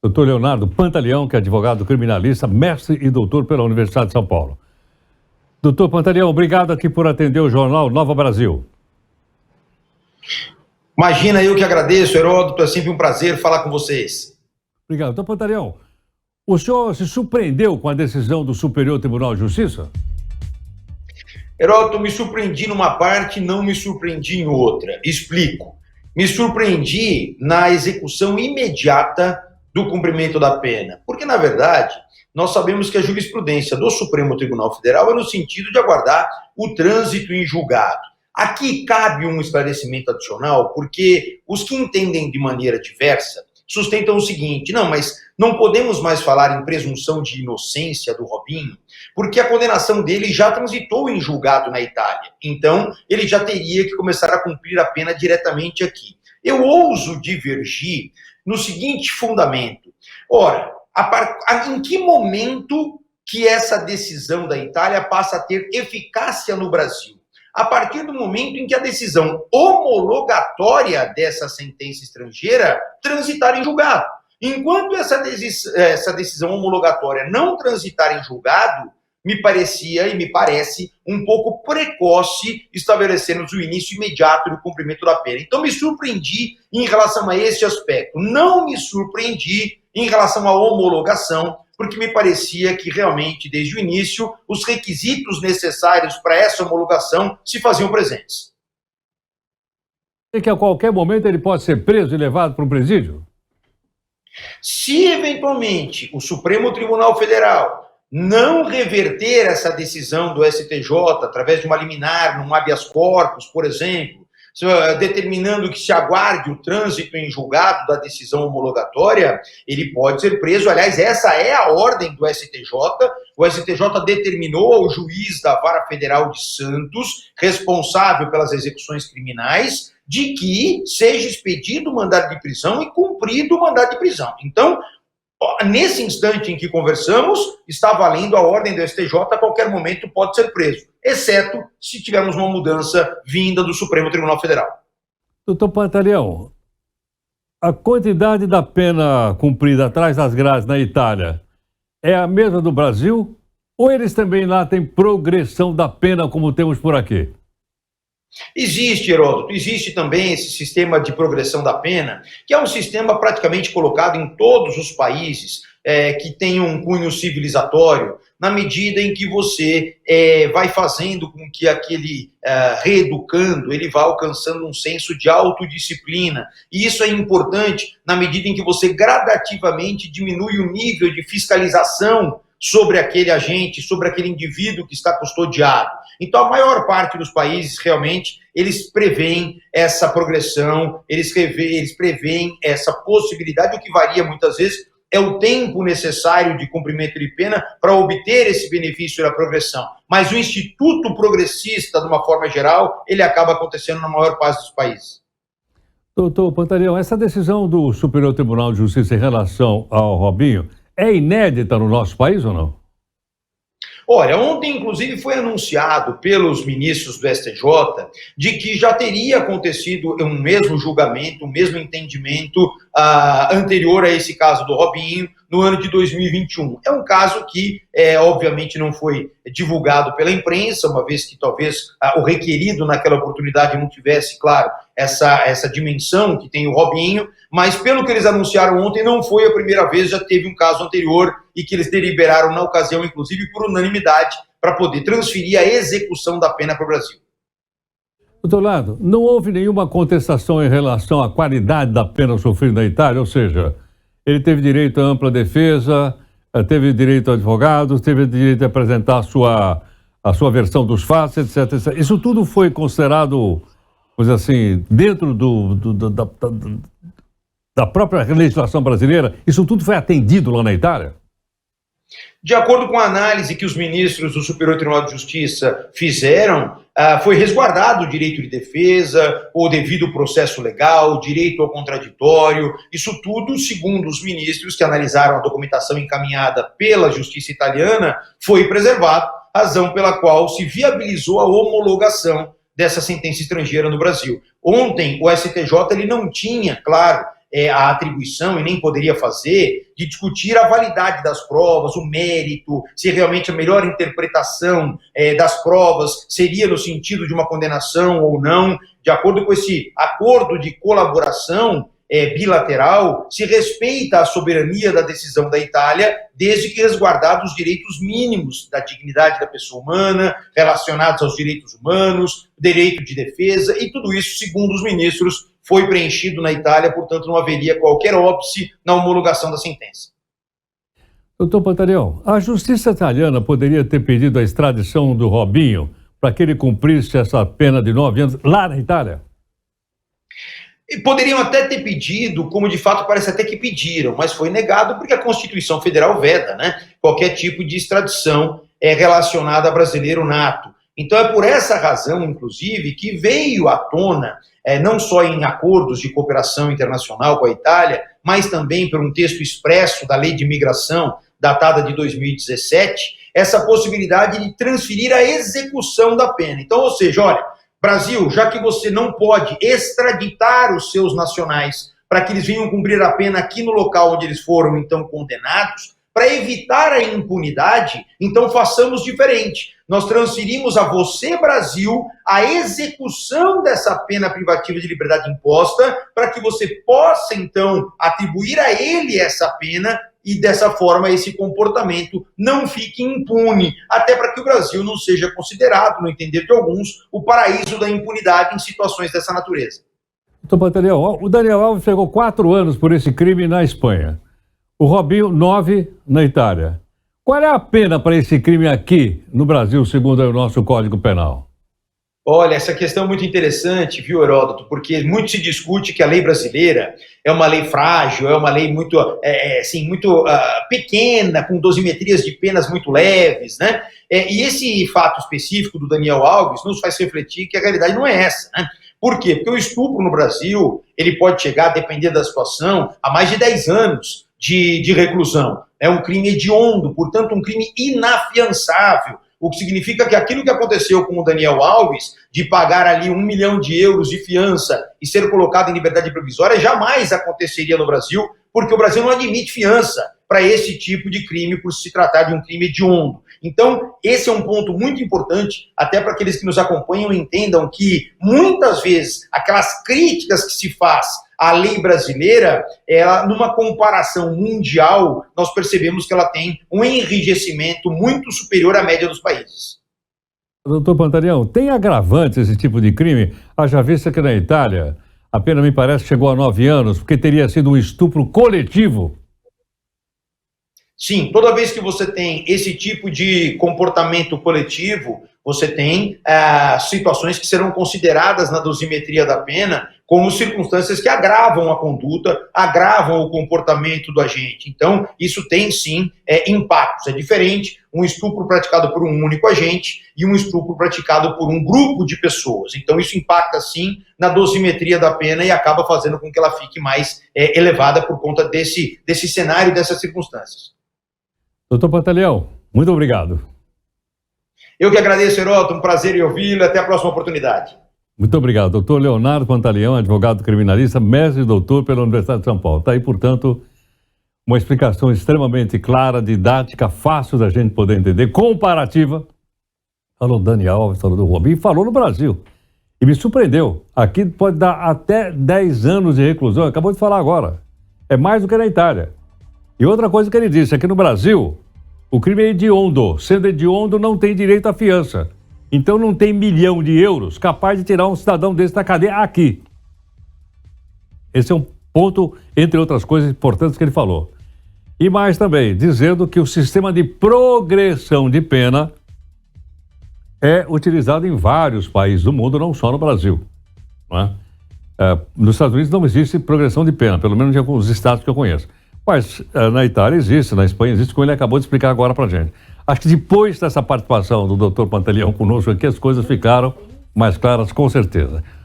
Doutor Leonardo Pantaleão, que é advogado criminalista, mestre e doutor pela Universidade de São Paulo. Doutor Pantaleão, obrigado aqui por atender o jornal Nova Brasil. Imagina, eu que agradeço, Heródoto, é sempre um prazer falar com vocês. Obrigado. Doutor Pantaleão, o senhor se surpreendeu com a decisão do Superior Tribunal de Justiça? Heródoto, me surpreendi numa parte, não me surpreendi em outra. Explico. Me surpreendi na execução imediata do cumprimento da pena. Porque, na verdade, nós sabemos que a jurisprudência do Supremo Tribunal Federal é no sentido de aguardar o trânsito em julgado. Aqui cabe um esclarecimento adicional, porque os que entendem de maneira diversa sustentam o seguinte: não, mas não podemos mais falar em presunção de inocência do Robinho, porque a condenação dele já transitou em julgado na Itália. Então, ele já teria que começar a cumprir a pena diretamente aqui. Eu ouso divergir no seguinte fundamento. Ora, em que momento que essa decisão da Itália passa a ter eficácia no Brasil? A partir do momento em que a decisão homologatória dessa sentença estrangeira transitar em julgado. Enquanto essa decisão homologatória não transitar em julgado, me parecia e me parece um pouco precoce estabelecermos o início imediato do cumprimento da pena. Então me surpreendi em relação a esse aspecto. Não me surpreendi em relação à homologação, porque me parecia que realmente, desde o início, os requisitos necessários para essa homologação se faziam presentes. E que a qualquer momento ele pode ser preso e levado para um presídio? Se, eventualmente, o Supremo Tribunal Federal não reverter essa decisão do STJ através de uma liminar, num habeas corpus, por exemplo, determinando que se aguarde o trânsito em julgado da decisão homologatória, ele pode ser preso. Aliás, essa é a ordem do STJ. O STJ determinou ao juiz da Vara Federal de Santos, responsável pelas execuções criminais, de que seja expedido o mandado de prisão e cumprido o mandado de prisão. Então, nesse instante em que conversamos, está valendo a ordem do STJ, a qualquer momento pode ser preso, exceto se tivermos uma mudança vinda do Supremo Tribunal Federal. Doutor Pantaleão, a quantidade da pena cumprida atrás das grades na Itália é a mesma do Brasil? Ou eles também lá têm progressão da pena como temos por aqui? Existe, Heródoto, existe também esse sistema de progressão da pena, que é um sistema praticamente colocado em todos os países que tem um cunho civilizatório, na medida em que você vai fazendo com que aquele reeducando, ele vá alcançando um senso de autodisciplina. E isso é importante na medida em que você gradativamente diminui o nível de fiscalização sobre aquele agente, sobre aquele indivíduo que está custodiado. Então, a maior parte dos países, realmente, eles preveem essa progressão, eles preveem essa possibilidade. O que varia, muitas vezes, é o tempo necessário de cumprimento de pena para obter esse benefício da progressão. Mas o instituto progressista, de uma forma geral, ele acaba acontecendo na maior parte dos países. Doutor Pantaleão, essa decisão do Superior Tribunal de Justiça em relação ao Robinho é inédita no nosso país ou não? Olha, ontem, inclusive, foi anunciado pelos ministros do STJ de que já teria acontecido um mesmo julgamento, um mesmo entendimento anterior a esse caso do Robinho, no ano de 2021. É um caso que, obviamente, não foi divulgado pela imprensa, uma vez que talvez o requerido naquela oportunidade não tivesse, claro, essa dimensão que tem o Robinho, mas pelo que eles anunciaram ontem, não foi a primeira vez, já teve um caso anterior e que eles deliberaram na ocasião, inclusive por unanimidade, para poder transferir a execução da pena para o Brasil. Doutor Lado, não houve nenhuma contestação em relação à qualidade da pena sofrida na Itália, ou seja, ele teve direito à ampla defesa, teve direito a advogados, teve direito a apresentar a sua versão dos fatos, etc, etc. Isso tudo foi considerado, vamos dizer assim, dentro da própria legislação brasileira? Isso tudo foi atendido lá na Itália? De acordo com a análise que os ministros do Superior Tribunal de Justiça fizeram, foi resguardado o direito de defesa, o devido processo legal, o direito ao contraditório, isso tudo, segundo os ministros que analisaram a documentação encaminhada pela Justiça italiana, foi preservado, razão pela qual se viabilizou a homologação dessa sentença estrangeira no Brasil. Ontem, o STJ ele não tinha, claro, a atribuição, e nem poderia fazer, de discutir a validade das provas, o mérito, se realmente a melhor interpretação das provas seria no sentido de uma condenação ou não. De acordo com esse acordo de colaboração bilateral, se respeita a soberania da decisão da Itália, desde que resguardados os direitos mínimos da dignidade da pessoa humana, relacionados aos direitos humanos, direito de defesa, e tudo isso, segundo os ministros, foi preenchido na Itália, portanto não haveria qualquer óbice na homologação da sentença. Doutor Pantaleão, a justiça italiana poderia ter pedido a extradição do Robinho para que ele cumprisse essa pena de 9 anos lá na Itália? E poderiam até ter pedido, como de fato parece até que pediram, mas foi negado porque a Constituição Federal veda, né, qualquer tipo de extradição relacionada a brasileiro nato. Então é por essa razão, inclusive, que veio à tona, não só em acordos de cooperação internacional com a Itália, mas também por um texto expresso da Lei de Imigração, datada de 2017, essa possibilidade de transferir a execução da pena. Então, ou seja, olha, Brasil, já que você não pode extraditar os seus nacionais para que eles venham cumprir a pena aqui no local onde eles foram, então, condenados, para evitar a impunidade, então façamos diferente. Nós transferimos a você, Brasil, a execução dessa pena privativa de liberdade imposta, para que você possa, então, atribuir a ele essa pena e, dessa forma, esse comportamento não fique impune, até para que o Brasil não seja considerado, no entender de alguns, o paraíso da impunidade em situações dessa natureza. Doutor Pantaleão, o Daniel Alves pegou 4 anos por esse crime na Espanha. O Robinho, 9 na Itália. Qual é a pena para esse crime aqui no Brasil, segundo o nosso Código Penal? Olha, essa questão é muito interessante, viu, Heródoto? Porque muito se discute que a lei brasileira é uma lei frágil, é uma lei muito, muito pequena, com dosimetrias de penas muito leves, né? E esse fato específico do Daniel Alves nos faz refletir que a realidade não é essa, né? Por quê? Porque o estupro no Brasil, ele pode chegar, dependendo da situação, a mais de 10 anos de reclusão. É um crime hediondo, portanto, um crime inafiançável, o que significa que aquilo que aconteceu com o Daniel Alves, de pagar ali 1 milhão de euros de fiança e ser colocado em liberdade provisória, jamais aconteceria no Brasil, porque o Brasil não admite fiança para esse tipo de crime, por se tratar de um crime hediondo. Então, esse é um ponto muito importante, até para aqueles que nos acompanham entendam que, muitas vezes, aquelas críticas que se faz à lei brasileira, ela, numa comparação mundial, nós percebemos que ela tem um enrijecimento muito superior à média dos países. Doutor Pantaleão, tem agravante esse tipo de crime? Haja vista que na Itália, a pena, me parece, chegou a 9 anos, porque teria sido um estupro coletivo. Sim, toda vez que você tem esse tipo de comportamento coletivo, você tem situações que serão consideradas na dosimetria da pena como circunstâncias que agravam a conduta, agravam o comportamento do agente. Então, isso tem sim impactos. É diferente um estupro praticado por um único agente e um estupro praticado por um grupo de pessoas. Então, isso impacta sim na dosimetria da pena e acaba fazendo com que ela fique mais elevada por conta desse cenário, dessas circunstâncias. Doutor Pantaleão, muito obrigado. Eu que agradeço, Heródoto, um prazer em ouvi-lo, até a próxima oportunidade. Muito obrigado, doutor Leonardo Pantaleão, advogado criminalista, mestre e doutor pela Universidade de São Paulo. Está aí, portanto, uma explicação extremamente clara, didática, fácil da gente poder entender, comparativa. Falou do Daniel Alves, falou do Robinho, falou no Brasil. E me surpreendeu. Aqui pode dar até 10 anos de reclusão, acabou de falar agora. É mais do que na Itália. E outra coisa que ele disse, aqui no Brasil, o crime é hediondo. Sendo hediondo, não tem direito à fiança. Então não tem 1 milhão de euros capaz de tirar um cidadão desse da cadeia aqui. Esse é um ponto, entre outras coisas importantes que ele falou. E mais também, dizendo que o sistema de progressão de pena é utilizado em vários países do mundo, não só no Brasil. Não é? Nos Estados Unidos não existe progressão de pena, pelo menos em alguns estados que eu conheço. Mas na Itália existe, na Espanha existe, como ele acabou de explicar agora pra gente. Acho que depois dessa participação do doutor Pantaleão conosco aqui, as coisas ficaram mais claras, com certeza.